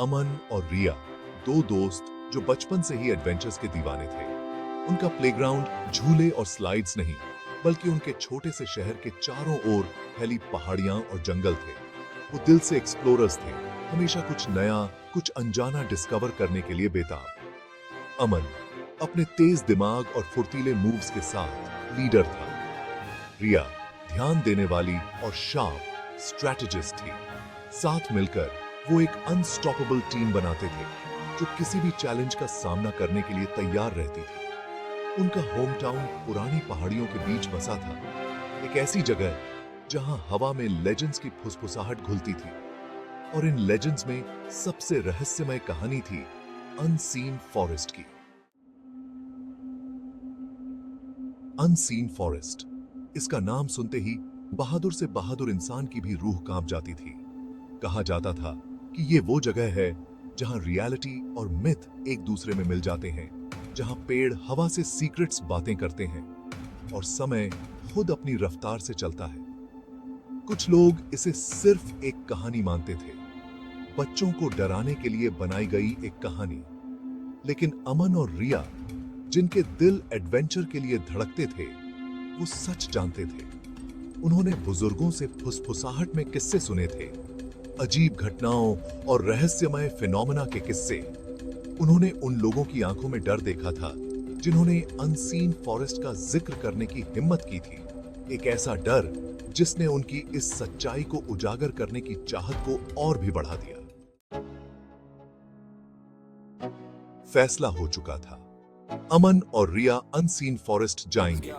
अमन और रिया, दो दोस्त जो बचपन से ही एडवेंचर्स के दीवाने थे। उनका प्लेग्राउंड झूले और स्लाइड्स नहीं, बल्कि उनके छोटे से शहर के चारों ओर फैली पहाड़ियां और जंगल थे। वो दिल से एक्सप्लोरर्स थे, हमेशा कुछ नया, कुछ अनजाना डिस्कवर करने के लिए बेताब। अमन अपने तेज दिमाग और फुर्तीले मूव्स के साथ लीडर था। रिया ध्यान देने वाली और शार्प स्ट्रैटेजिस्ट थी। साथ मिलकर वो एक अनस्टॉपेबल टीम बनाते थे, जो किसी भी चैलेंज का सामना करने के लिए तैयार रहती थी। उनका होम टाउन पुरानी पहाड़ियों के बीच बसा था, एक ऐसी जगह जहां हवा में लेजेंड्स की फुसफुसाहट घुलती थी। और इन लेजेंड्स में सबसे रहस्यमय कहानी थी अनसीन फॉरेस्ट की। अनसीन फॉरेस्ट, इसका नाम सुनते ही बहादुर से बहादुर इंसान की भी रूह कांप जाती थी। कहा जाता था कि ये वो जगह है जहां रियलिटी और मिथ एक दूसरे में मिल जाते हैं, जहां पेड़ हवा से सीक्रेट्स बातें करते हैं और समय खुद अपनी रफ्तार से चलता है। कुछ लोग इसे सिर्फ एक कहानी मानते थे, बच्चों को डराने के लिए बनाई गई एक कहानी। लेकिन अमन और रिया, जिनके दिल एडवेंचर के लिए धड़कते थे, वो सच जानते थे। उन्होंने बुजुर्गों से फुसफुसाहट में किस्से सुने थे, अजीब घटनाओं और रहस्यमय फिनोमेना के किस्से। उन्होंने उन लोगों की आंखों में डर देखा था जिन्होंने अनसीन फॉरेस्ट का जिक्र करने की हिम्मत की थी। एक ऐसा डर जिसने उनकी इस सच्चाई को उजागर करने की चाहत को और भी बढ़ा दिया। फैसला हो चुका था, अमन और रिया अनसीन फॉरेस्ट जाएंगे।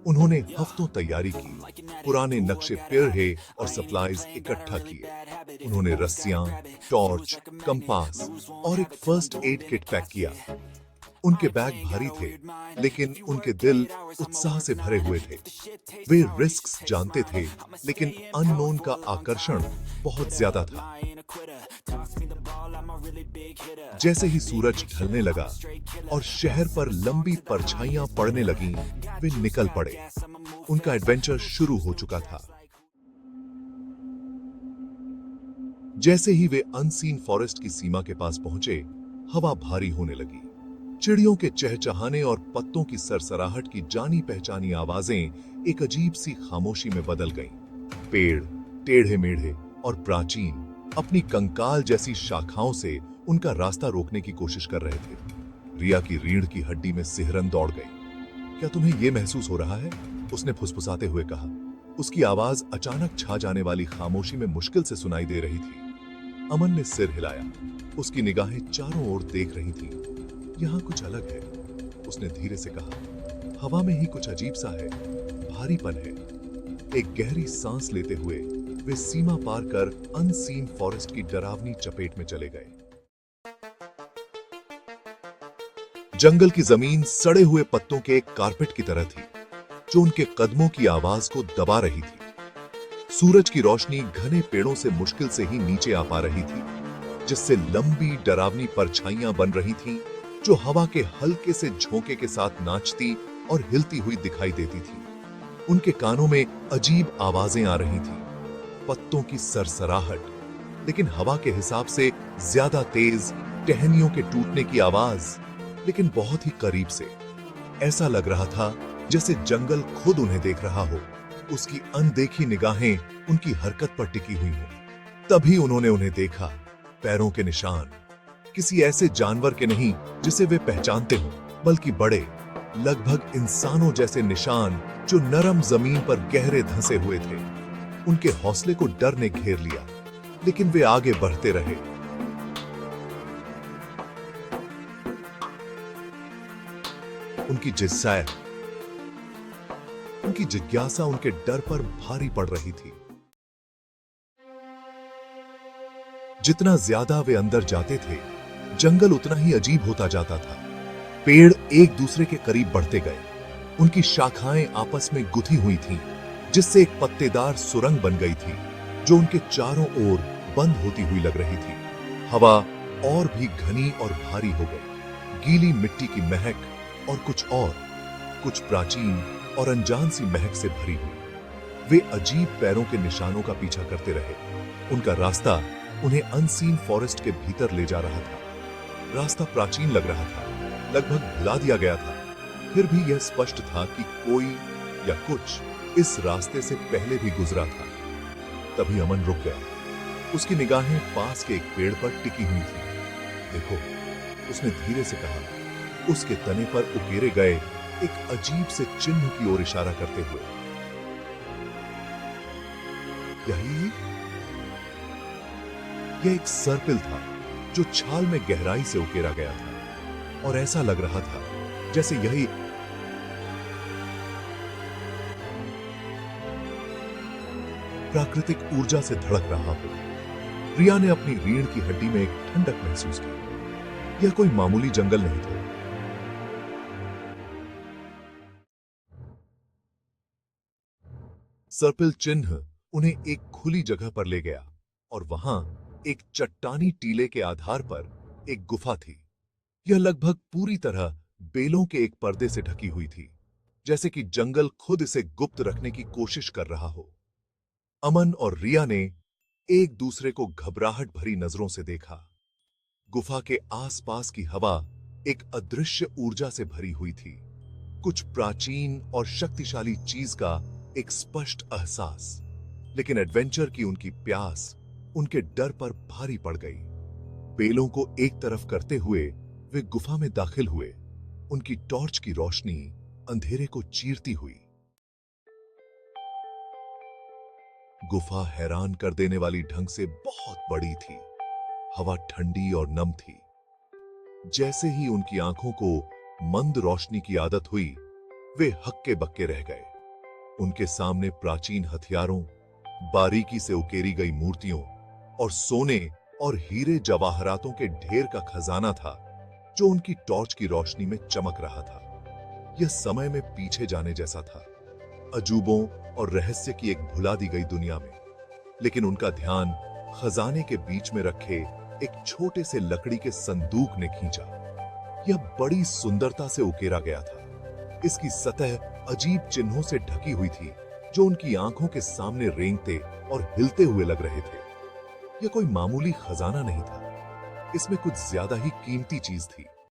उन्होंने हफ्तों तैयारी की, पुराने नक्शे पेड़े और सप्लाईज इकट्ठा किए। उन्होंने रस्सियां, टॉर्च, कंपास और एक फर्स्ट एड किट पैक किया। उनके बैग भारी थे, लेकिन उनके दिल उत्साह से भरे हुए थे। वे रिस्क्स जानते थे, लेकिन अननोन का आकर्षण बहुत ज्यादा था। जैसे ही सूरज ढलने लगा और शहर पर लंबी परछाइयां पड़ने लगीं, वे निकल पड़े। उनका एडवेंचर शुरू हो चुका था। जैसे ही वे अनसीन फॉरेस्ट की सीमा के पास पहुंचे, हवा भारी होने लगी। चिड़ियों के चहचहाने और पत्तों की सरसराहट की जानी पहचानी आवाजें एक अजीब सी खामोशी में बदल गईं। पेड़ टेढ़े मेढ़े और प्राचीन अपनी कंकाल जैसी शाखाओं से उनका रास्ता रोकने की कोशिश कर रहे थे। रिया की रीढ़ की हड्डी में सिहरन दौड़ गई। क्या तुम्हें यह महसूस हो रहा है? उसने फुसफुसाते हुए कहा। उसकी आवाज अचानक छा जाने वाली खामोशी में मुश्किल से सुनाई दे रही थी। अमन ने सिर हिलाया। उसकी निगाहें चारों ओर देख रही थीं। यहां कुछ अलग है, उसने धीरे से कहा। हवा में ही कुछ अजीब सा है, भारीपन है। एक गहरी सांस लेते हुए वे सीमा पार कर अनसीन फॉरेस्ट की डरावनी चपेट में चले गए। जंगल की जमीन सड़े हुए पत्तों के एक कारपेट की तरह थी, जो उनके कदमों की आवाज को दबा रही थी। सूरज की रोशनी घने पेड़ों से मुश्किल से ही नीचे आ पा रही थी, जिससे लंबी डरावनी परछाइयां बन रही थीं, जो हवा के हल्के से झोंके के साथ नाचती और हिलती हुई दिखाई देती थी। उनके कानों में अजीब आवाजें आ रही थीं, पत्तों की सरसराहट, लेकिन हवा के हिसाब से ज्यादा तेज, टहनियों के टूटने की आवाज, लेकिन बहुत ही करीब से। ऐसा लग रहा था जैसे जंगल खुद उन्हें देख रहा हो, उसकी अनदेखी निगाहें उनकी हरकत पर टिकी हुई हो। तभी उन्होंने उन्हें देखा, पैरों के निशान, किसी ऐसे जानवर के नहीं जिसे वे पहचानते हों, बल्कि बड़े, लगभग इंसानों जैसे निशान जो नरम जमीन पर गहरे धंसे हुए थे। उनके हौसले को डर ने घेर लिया, लेकिन वे आगे बढ़ते रहे। उनकी जिज्ञासा उनके डर पर भारी पड़ रही थी। जितना ज्यादा वे अंदर जाते थे, जंगल उतना ही अजीब होता जाता था। पेड़ एक दूसरे के करीब बढ़ते गए। उनकी शाखाएं आपस में गुथी हुई थीं, जिससे एक पत्तेदार सुरंग बन गई थी, जो उनके चारों ओर बंद होती हुई लग रही थी। हवा और भी घनी और भारी हो गई। गीली मिट्टी की महक और कुछ प्राचीन और अनजान सी महक से भरी हुई। वे अजीब पैरों के निशानों का पीछा करते रहे। उनका रास्ता उन्हें अनसीन फॉरेस्ट के भीतर ले जा रहा था। रास्ता प्राचीन लग रहा था, लगभग भुला दिया गया था, फिर भी यह स्पष्ट था कि कोई या कुछ इस रास्ते से पहले भी गुजरा था। तभी अमन रुक गया। उसकी निगाहें पास के एक पेड़ पर टिकी हुई थी। देखो, उसने धीरे से कहा, उसके तने पर उकेरे गए एक अजीब से चिन्ह की ओर इशारा करते हुए। यही यह एक सर्पिल था जो छाल में गहराई से उकेरा गया था और ऐसा लग रहा था जैसे यही प्राकृतिक ऊर्जा से धड़क रहा हो। रिया ने अपनी रीढ़ की हड्डी में एक ठंडक महसूस की। यह कोई मामूली जंगल नहीं था। सर्पिल चिन्ह उन्हें एक खुली जगह पर ले गया और वहां एक चट्टानी टीले के आधार पर एक गुफा थी। यह लगभग पूरी तरह बेलों के एक पर्दे से ढकी हुई थी, जैसे कि जंगल खुद इसे गुप्त रखने की कोशिश कर रहा हो। अमन और रिया ने एक दूसरे को घबराहट भरी नजरों से देखा। गुफा के आसपास की हवा एक अदृश्य ऊर्जा से भरी हुई थी, कुछ प्राचीन और शक्तिशाली चीज का एक स्पष्ट एहसास। लेकिन एडवेंचर की उनकी प्यास उनके डर पर भारी पड़ गई। बेलों को एक तरफ करते हुए वे गुफा में दाखिल हुए, उनकी टॉर्च की रोशनी अंधेरे को चीरती हुई। गुफा हैरान कर देने वाली ढंग से बहुत बड़ी थी। हवा ठंडी और नम थी। जैसे ही उनकी आंखों को मंद रोशनी की आदत हुई, वे हक्के बक्के रह गए। उनके सामने प्राचीन हथियारों, बारीकी से उकेरी गई मूर्तियों और सोने और हीरे जवाहरातों के ढेर का खजाना था जो उनकी टॉर्च की रोशनी में चमक रहा था। यह समय में पीछे जाने जैसा था, अजूबों और रहस्य की एक भुला दी गई दुनिया में। लेकिन उनका ध्यान खजाने के बीच में रखे एक छोटे से लकड़ी के संदूक ने खींचा। यह बड़ी सुंदरता से उकेरा गया था। इसकी सतह अजीब चिन्हों से ढकी हुई थी जो उनकी आंखों के सामने रेंगते और हिलते हुए लग रहे थे। यह कोई मामूली खजाना नहीं था, इसमें कुछ ज्यादा ही कीमती चीज थी।